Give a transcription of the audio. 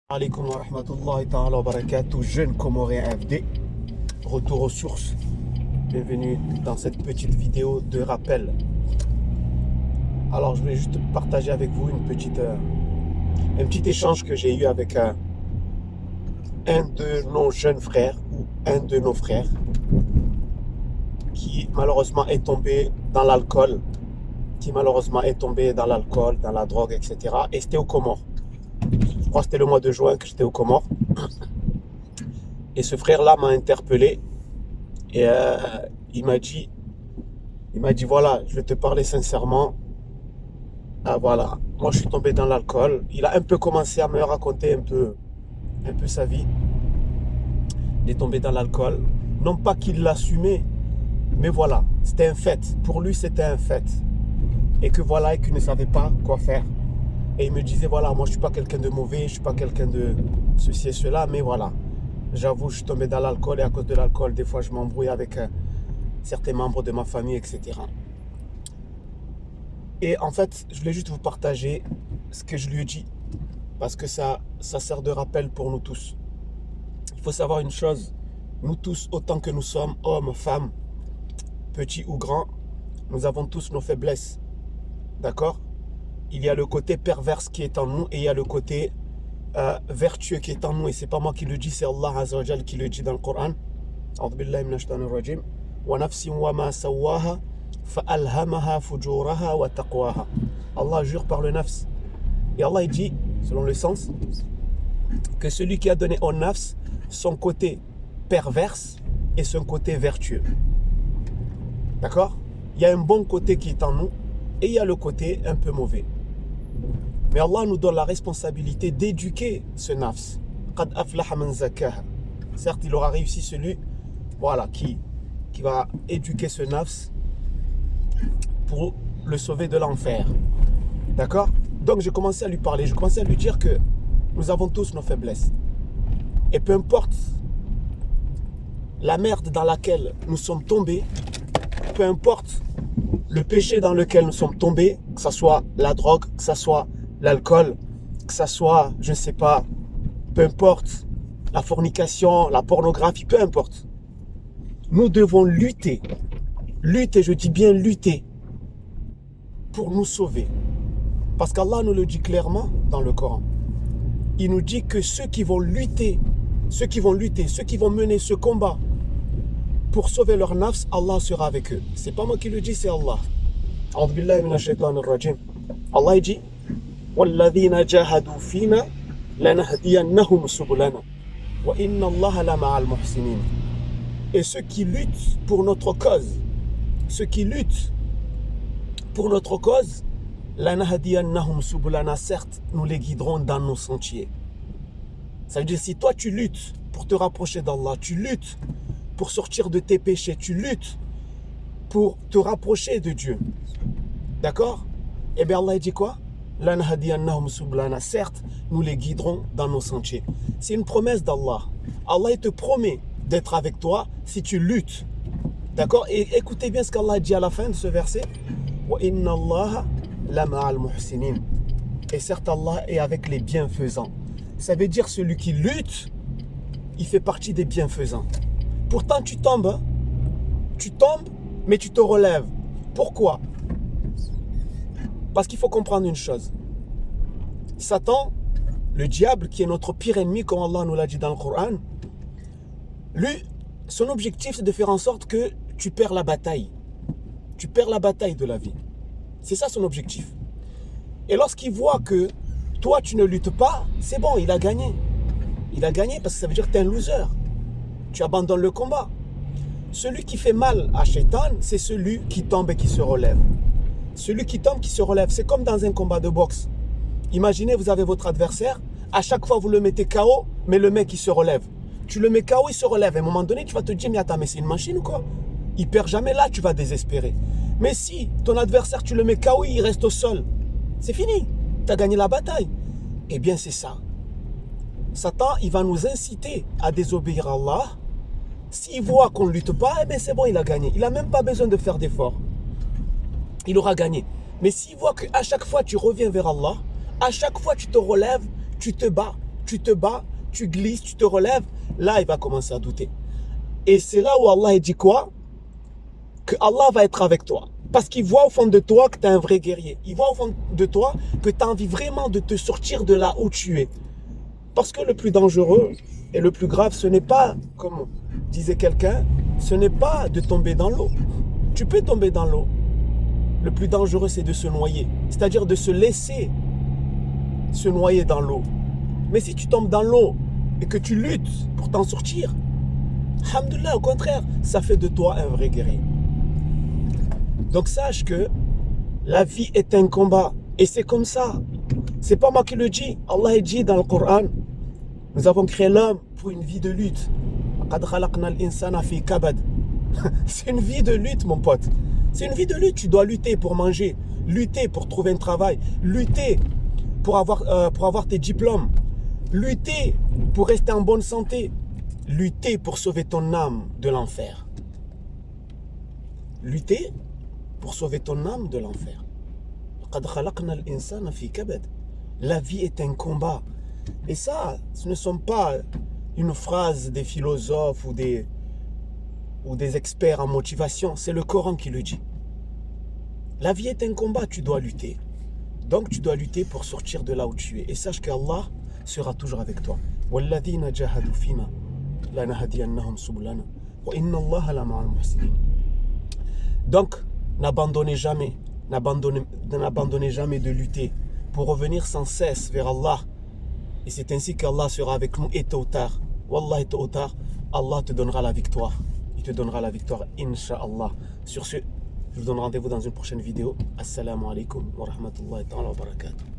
Alaikum wa rahmatullahi ta'ala wa barakatuh, jeune Comorien FD, retour aux sources. Bienvenue dans cette petite vidéo de rappel. Alors je voulais juste partager avec vous un petit échange que j'ai eu avec un de nos jeunes frères ou un de nos frères qui malheureusement est tombé dans l'alcool, dans la drogue, etc. Et c'était aux Comores. Je crois que c'était le mois de juin que j'étais aux Comores. Et ce frère-là m'a interpellé et il m'a dit voilà, je vais te parler sincèrement. Ah, voilà, moi je suis tombé dans l'alcool. Il a un peu commencé à me raconter un peu sa vie. Il est tombé dans l'alcool. Non pas qu'il l'assumait, mais voilà, c'était un fait. Pour lui, c'était un fait. Et que voilà, et qu'il ne savait pas quoi faire. Et il me disait, voilà, moi je suis pas quelqu'un de mauvais, je suis pas quelqu'un de ceci et cela, mais voilà, j'avoue, je suis tombé dans l'alcool et à cause de l'alcool, des fois je m'embrouille avec certains membres de ma famille, etc. Et en fait, je voulais juste vous partager ce que je lui ai dit, parce que ça sert de rappel pour nous tous. Il faut savoir une chose, nous tous, autant que nous sommes hommes, femmes, petits ou grands, nous avons tous nos faiblesses, d'accord ? Il y a le côté perverse qui est en nous et il y a le côté vertueux qui est en nous. Et c'est pas moi qui le dis, c'est Allah Azza wa Jal qui le dit dans le Coran. A'udhu billahi minash shaitanir rajim. Wa nafsin wa ma sawaha fa'alhamaha fujuraha wa taqwaha. Allah jure par le nafs. Et Allah il dit, selon le sens, que celui qui a donné au nafs son côté perverse et son côté vertueux. D'accord ? Il y a un bon côté qui est en nous et il y a le côté un peu mauvais. Mais Allah nous donne la responsabilité d'éduquer ce nafs. Qad aflaha man zakaha. Certes, il aura réussi celui voilà, qui va éduquer ce nafs pour le sauver de l'enfer. D'accord ? Donc j'ai commencé à lui parler, j'ai commencé à lui dire que nous avons tous nos faiblesses. Et peu importe la merde dans laquelle nous sommes tombés, peu importe le péché dans lequel nous sommes tombés, que ce soit la drogue, que ce soit l'alcool, que ce soit, je ne sais pas, peu importe, la fornication, la pornographie, peu importe. Nous devons lutter, je dis bien lutter, pour nous sauver. Parce qu'Allah nous le dit clairement dans le Coran. Il nous dit que ceux qui vont lutter, ceux qui vont mener ce combat pour sauver leur nafs, Allah sera avec eux. C'est pas moi qui le dis, c'est Allah. A'udhu billahi minash shaitanir rajim. Allah dit وَالَّذِينَ جَاهَدُوا فِينَا لَنَهْدِيَنَّهُمْ سُبُلَنَا وَإِنَّ اللَّهَ لَمَعَ الْمُحْسِنِينَ. Et ceux qui luttent pour notre cause, لَنَهْدِيَنَّهُمْ سُبُلَنَا, certes, nous les guiderons dans nos sentiers. Ça veut dire, si toi tu luttes pour te rapprocher d'Allah, tu luttes pour sortir de tes péchés, tu luttes pour te rapprocher de Dieu. D'accord ? Et bien Allah dit quoi ? Certes, nous les guiderons dans nos sentiers. C'est une promesse d'Allah. Allah il te promet d'être avec toi si tu luttes. D'accord ? Et écoutez bien ce qu'Allah dit à la fin de ce verset. Et certes, Allah est avec les bienfaisants. Ça veut dire celui qui lutte, il fait partie des bienfaisants. Pourtant, tu tombes, mais tu te relèves. Pourquoi ? Parce qu'il faut comprendre une chose. Satan, le diable, qui est notre pire ennemi, comme Allah nous l'a dit dans le Coran, lui, son objectif, c'est de faire en sorte que tu perds la bataille. Tu perds la bataille de la vie. C'est ça son objectif. Et lorsqu'il voit que toi, tu ne luttes pas, c'est bon, il a gagné. Il a gagné parce que ça veut dire que tu es un loser. Tu abandonnes le combat. Celui qui fait mal à Shaitan, c'est celui qui tombe et qui se relève. Celui qui tombe, qui se relève, c'est comme dans un combat de boxe. Imaginez, vous avez votre adversaire, à chaque fois vous le mettez KO, mais le mec il se relève. Tu le mets KO, il se relève. À un moment donné, tu vas te dire, mais attends, mais c'est une machine ou quoi ? Il perd jamais, là, tu vas désespérer. Mais si ton adversaire, tu le mets KO, il reste au sol, c'est fini. Tu as gagné la bataille. Eh bien, c'est ça. Satan, il va nous inciter à désobéir à Allah. S'il voit qu'on ne lutte pas, eh bien c'est bon, il a gagné. Il n'a même pas besoin de faire d'efforts. Il aura gagné. Mais s'il voit qu'à chaque fois tu reviens vers Allah, à chaque fois tu te relèves, tu te bats, tu te bats, tu glisses, tu te relèves, là il va commencer à douter. Et c'est là où Allah dit quoi? Que Allah va être avec toi. Parce qu'il voit au fond de toi que tu es un vrai guerrier. Il voit au fond de toi que tu as envie vraiment de te sortir de là où tu es. Parce que le plus dangereux et le plus grave, ce n'est pas, comme disait quelqu'un, ce n'est pas de tomber dans l'eau. Tu peux tomber dans l'eau. Le plus dangereux, c'est de se noyer. C'est-à-dire de se laisser se noyer dans l'eau. Mais si tu tombes dans l'eau et que tu luttes pour t'en sortir, alhamdoulilah, au contraire, ça fait de toi un vrai guerrier. Donc sache que la vie est un combat. Et c'est comme ça. C'est pas moi qui le dis. Allah dit dans le Coran, nous avons créé l'homme pour une vie de lutte. C'est une vie de lutte, mon pote. C'est une vie de lutte. Tu dois lutter pour manger, lutter pour trouver un travail, lutter pour avoir tes diplômes, lutter pour rester en bonne santé, lutter pour sauver ton âme de l'enfer. Lutter pour sauver ton âme de l'enfer. La vie est un combat. Et ça, ce ne sont pas une phrase des philosophes ou des experts en motivation. C'est le Coran qui le dit. La vie est un combat, tu dois lutter. Donc tu dois lutter pour sortir de là où tu es. Et sache qu'Allah sera toujours avec toi. Donc, n'abandonnez jamais de lutter pour revenir sans cesse vers Allah. Et c'est ainsi qu'Allah sera avec nous et tôt ou tard. Wallah, tôt ou tard, Allah te donnera la victoire. Il te donnera la victoire, Inch'Allah. Sur ce, je vous donne rendez-vous dans une prochaine vidéo. Assalamu alaikum wa rahmatullahi wa barakatuh.